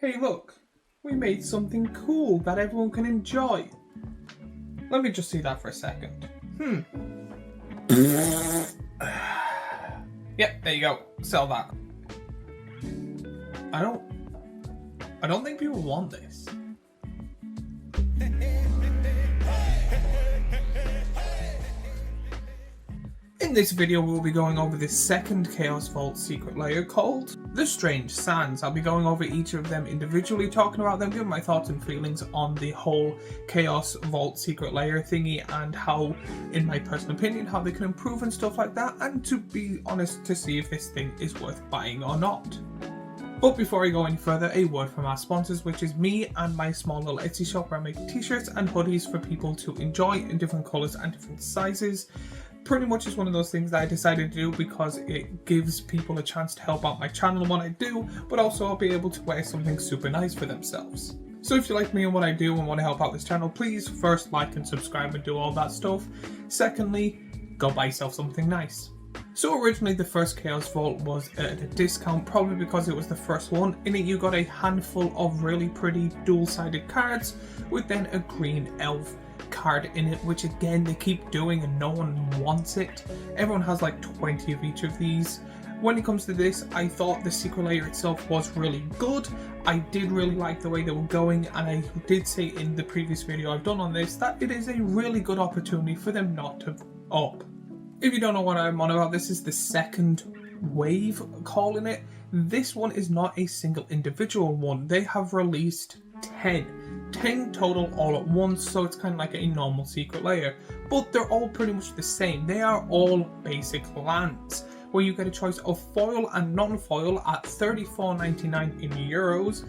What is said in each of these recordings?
Hey look, we made something cool that everyone can enjoy. Let me just see that for a second. Yep, there you go. Sell that. I don't think people want this. In this video we'll be going over the second Chaos Vault secret layer called The Strange Sands. I'll be going over each of them individually, talking about them, giving my thoughts and feelings on the whole Chaos Vault secret layer thingy and how, in my personal opinion, how they can improve and stuff like that, and to be honest, to see if this thing is worth buying or not. But before I go any further, a word from our sponsors, which is me and my small little Etsy shop where I make t-shirts and hoodies for people to enjoy in different colours and different sizes. Pretty much is one of those things that I decided to do because it gives people a chance to help out my channel and what I do, but also I'll be able to wear something super nice for themselves. So if you like me and what I do and want to help out this channel, please first like and subscribe and do all that stuff. Secondly, go buy yourself something nice. So originally the first Chaos Vault was at a discount, probably because it was the first one. In it you got a handful of really pretty dual-sided cards with then a green elf card in it, which again they keep doing and no one wants it. Everyone has like 20 of each of these. When it comes to this, I thought the secret layer itself was really good. I did really like the way they were going, and I did say in the previous video I've done on this that it is a really good opportunity for them not to up. If you don't know what I'm on about, this is the second wave calling it. This one is not a single individual one. They have released 10 total all at once, so it's kind of like a normal secret layer, but they're all pretty much the same. They are all basic lands where you get a choice of foil and non-foil at €34.99 in euros.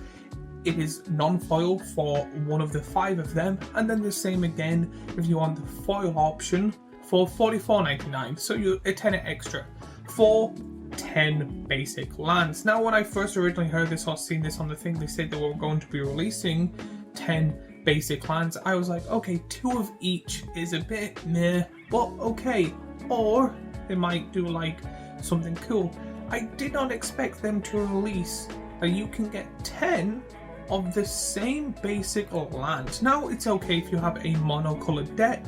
It is non-foil for one of the 5 of them, and then the same again if you want the foil option for $44.99, so you're a tenner extra for 10 basic lands. Now when I first originally heard this or seen this on the thing, they said they were going to be releasing 10 basic lands. I was like, okay, 2 of each is a bit meh, but okay. Or they might do like something cool. I did not expect them to release that you can get 10 of the same basic land. Now it's okay if you have a monocolored deck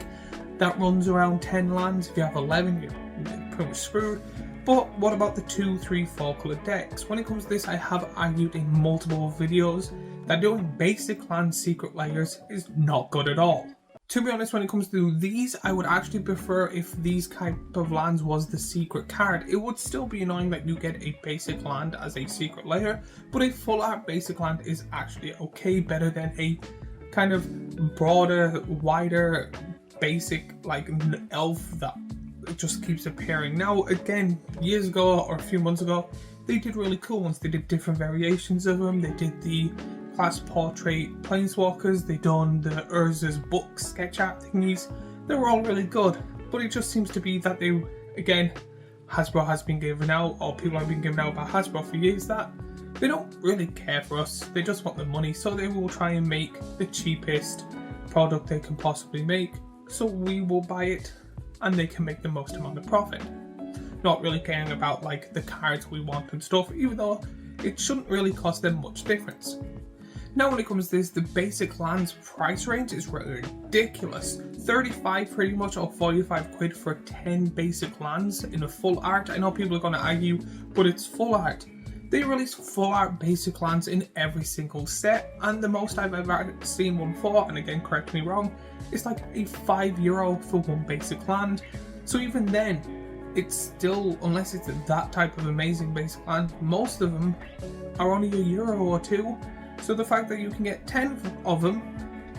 that runs around 10 lands. If you have 11, you're pretty much screwed. But what about the 2, 3, 4 colored decks? When it comes to this, I have argued in multiple videos that doing basic land secret layers is not good at all. To be honest, when it comes to these, I would actually prefer if these type of lands was the secret card. It would still be annoying that you get a basic land as a secret layer, but a full art basic land is actually okay, better than a kind of broader, wider, basic like elf that it just keeps appearing. Now again, years ago or a few months ago, they did really cool ones. They did different variations of them. They did the class portrait planeswalkers, they done the Urza's book sketch art thingies. They were all really good, but it just seems to be that they, again, Hasbro has been given out, or people have been given out by Hasbro for years, that they don't really care for us. They just want the money, so they will try and make the cheapest product they can possibly make, so we will buy it and they can make the most amount of profit. Not really caring about like the cards we want and stuff, even though it shouldn't really cost them much difference. Now when it comes to this, the basic lands price range is ridiculous. 35 pretty much, or 45 quid for 10 basic lands in a full art. I know people are going to argue, but it's full art. They release full art basic lands in every single set, and the most I've ever seen one for, and again correct me wrong, is like a €5 for one basic land. So even then, it's still, unless it's that type of amazing basic land, most of them are only €1 or 2. So the fact that you can get 10 of them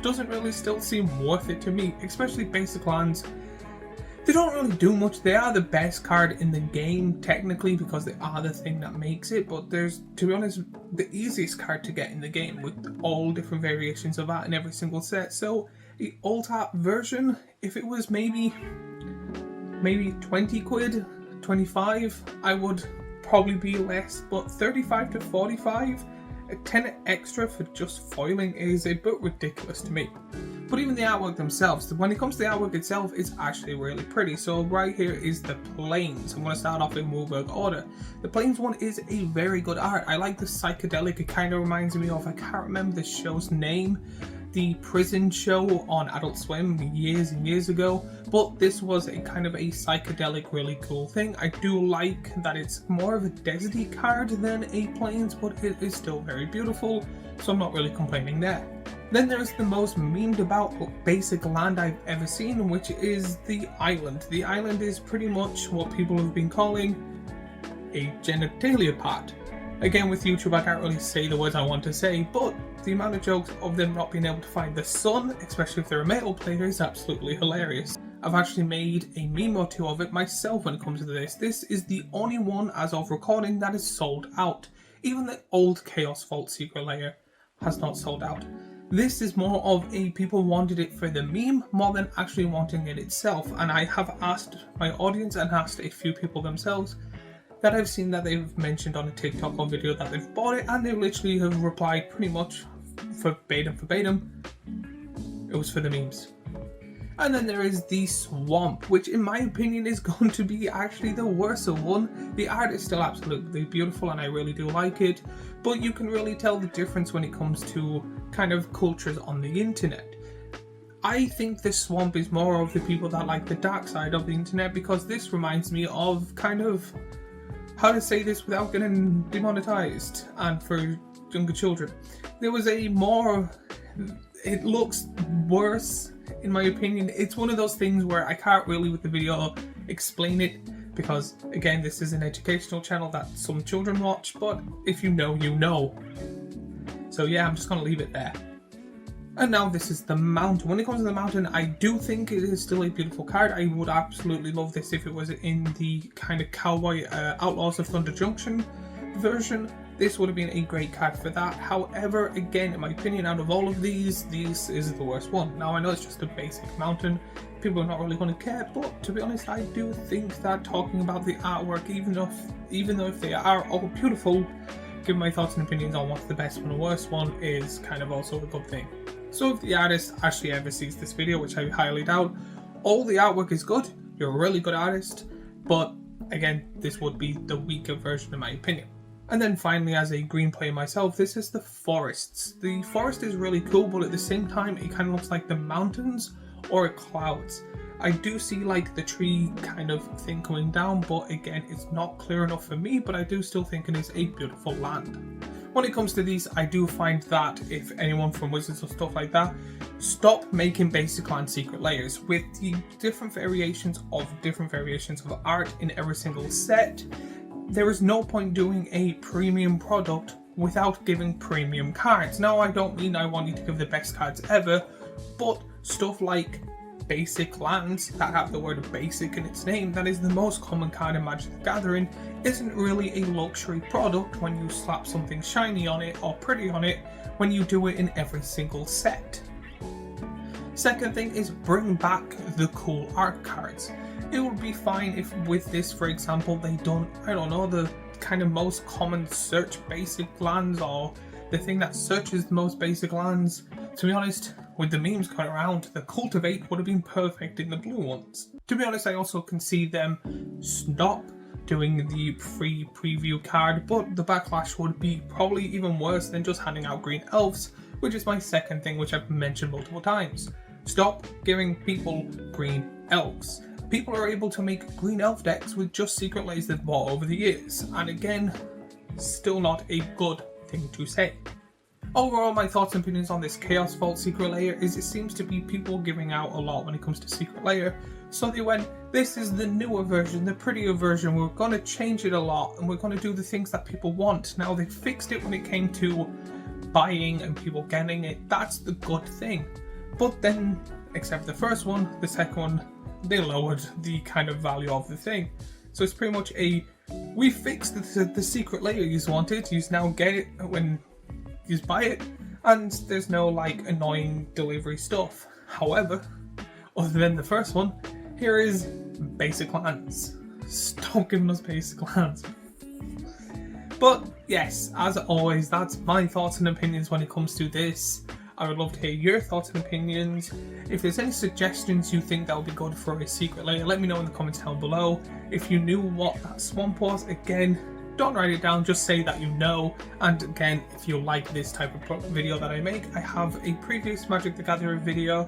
doesn't really still seem worth it to me, especially basic lands. They don't really do much. They are the best card in the game technically because they are the thing that makes it, but there's, to be honest, the easiest card to get in the game with all different variations of that in every single set. So the alt art version, if it was maybe 20 quid, 25, I would probably be less, but 35 to 45, 10 extra for just foiling is a bit ridiculous to me. But even the artwork themselves, when it comes to the artwork itself, it's actually really pretty. So right here is the Planes. I'm going to start off in Moorburg order. The Planes one is a very good art. I like the psychedelic. It kind of reminds me of, I can't remember the show's name, the prison show on Adult Swim years and years ago, but this was a kind of a psychedelic, really cool thing. I do like that it's more of a deserty card than a Planes, but it is still very beautiful, so I'm not really complaining there. Then there's the most memed about basic land I've ever seen, which is the island. The island is pretty much what people have been calling a genitalia part. Again, with YouTube, I can't really say the words I want to say, but the amount of jokes of them not being able to find the sun, especially if they're a male player, is absolutely hilarious. I've actually made a meme or two of it myself when it comes to this. This is the only one, as of recording, that is sold out. Even the old Chaos Vault Secret Lair has not sold out. This is more of a people wanted it for the meme more than actually wanting it itself, and I have asked my audience and asked a few people themselves that I've seen that they've mentioned on a TikTok or video that they've bought it, and they literally have replied pretty much verbatim, it was for the memes. And then there is the Swamp, which in my opinion is going to be actually the worst one. The art is still absolutely beautiful and I really do like it, but you can really tell the difference when it comes to kind of cultures on the internet. I think the Swamp is more of the people that like the dark side of the internet, because this reminds me of kind of, how to say this without getting demonetized and for younger children. There was a more, it looks worse in my opinion. It's one of those things where I can't really with the video explain it, because again, this is an educational channel that some children watch, but if you know, you know. So yeah, I'm just gonna leave it there. And now this is the Mountain. When it comes to the Mountain, I do think it is still a beautiful card. I would absolutely love this if it was in the kind of Cowboy Outlaws of Thunder Junction version. This would have been a great card for that. However, again, in my opinion, out of all of these, this is the worst one. Now, I know it's just a basic Mountain. People are not really going to care, but to be honest, I do think that talking about the artwork, even though if they are all beautiful, give my thoughts and opinions on what's the best one or worst one is kind of also a good thing. So if the artist actually ever sees this video, which I highly doubt, all the artwork is good, you're a really good artist, but again, this would be the weaker version in my opinion. And then finally, as a green player myself, this is the Forests. The forest is really cool, but at the same time, it kind of looks like the mountains or clouds. I do see like the tree kind of thing coming down, but again, it's not clear enough for me, but I do still think it is a beautiful land. When it comes to these, I do find that if anyone from Wizards or stuff like that, stop making basic land secret layers with the different variations of art in every single set. There is no point doing a premium product without giving premium cards. Now, I don't mean I want you to give the best cards ever, but stuff like basic lands that have the word basic in its name, that is the most common card in Magic the Gathering, isn't really a luxury product when you slap something shiny on it or pretty on it when you do it in every single set. Second thing is bring back the cool art cards. It would be fine if with this, for example, they done, I don't know, the kind of most common search basic lands, or the thing that searches the most basic lands. To be honest, with the memes going around, the Cultivate would have been perfect in the blue ones. To be honest, I also can see them stop doing the free preview card, but the backlash would be probably even worse than just handing out green elves, which is my second thing, which I've mentioned multiple times. Stop giving people green elves. People are able to make green elf decks with just secret layers they've bought over the years, and again, still not a good thing to say. Overall, my thoughts and opinions on this Chaos Vault Secret Lair is it seems to be people giving out a lot when it comes to Secret Lair, so they went, this is the newer version, the prettier version, we're going to change it a lot, and we're going to do the things that people want. Now, they fixed it when it came to buying and people getting it, that's the good thing. But then, except for the first one, the second one, they lowered the kind of value of the thing. So it's pretty much a, we fixed the secret layer you wanted, you now get it when you buy it, and there's no like annoying delivery stuff. However, other than the first one, here is basic lands. Stop giving us basic lands. But yes, as always, that's my thoughts and opinions when it comes to this. I would love to hear your thoughts and opinions. If there's any suggestions you think that would be good for a secret layer, let me know in the comments down below. If you knew what that swamp was, again, don't write it down, just say that you know. And again, if you like this type of video that I make, I have a previous Magic the Gathering video.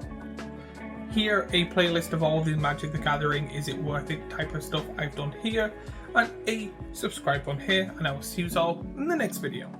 Here, a playlist of all the Magic the Gathering, is it worth it type of stuff I've done here. And a subscribe button here, and I will see you all in the next video.